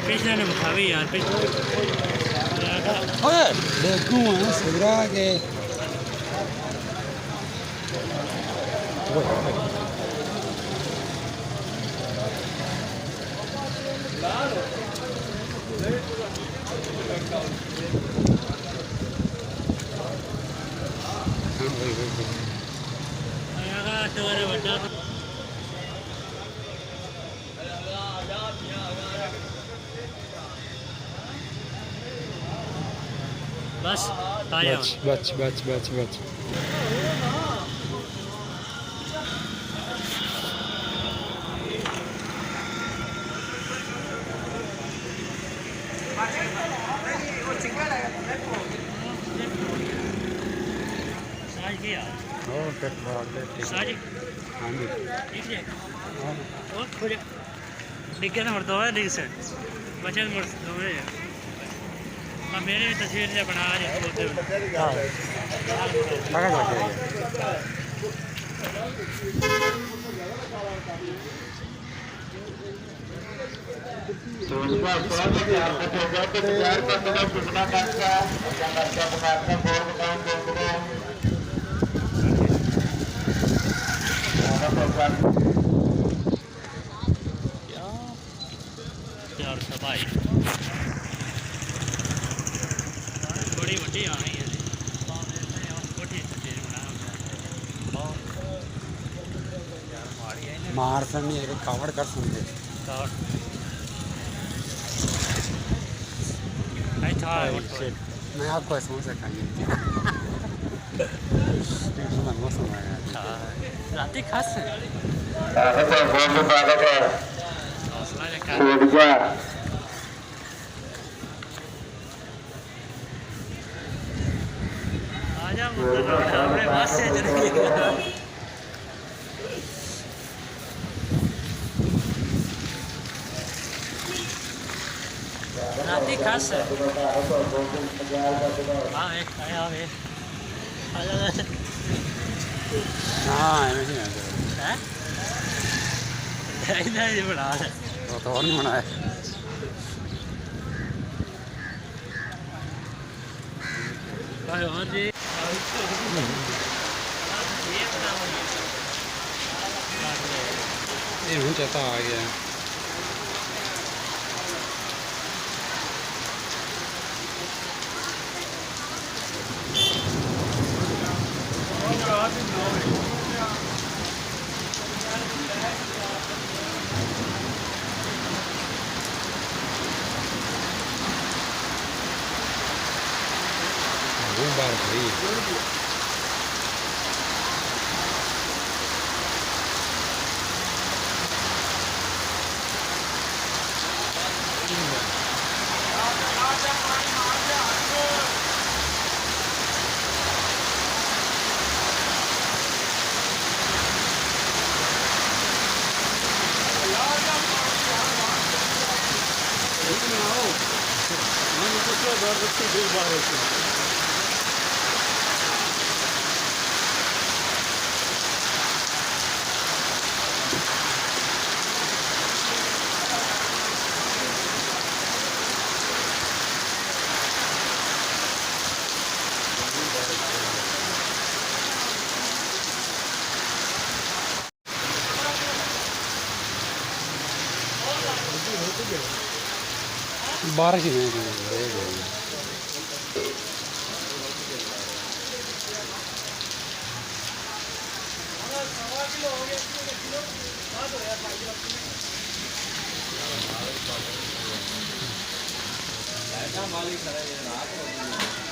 पिछले ने मुखावी यार ओए देखूं है सुरा के बस बच डिग्गे तो मरता है डिग से बचे तो मरता है मेरे भी तस्वीर से बना रहे बोलते यार भाई बड़ी वड्डी आ रही है मार नहीं कवर कर सकते मैं आपको समझ सकांगी राती खास आजा अपने पास से राती खास हाँ एक आया वे हाँ नहीं है इधर ये बना है तो और नहीं बनाया और जी ये हूँ चाहता आ गया बार भाई बारिश ही नहीं मालिक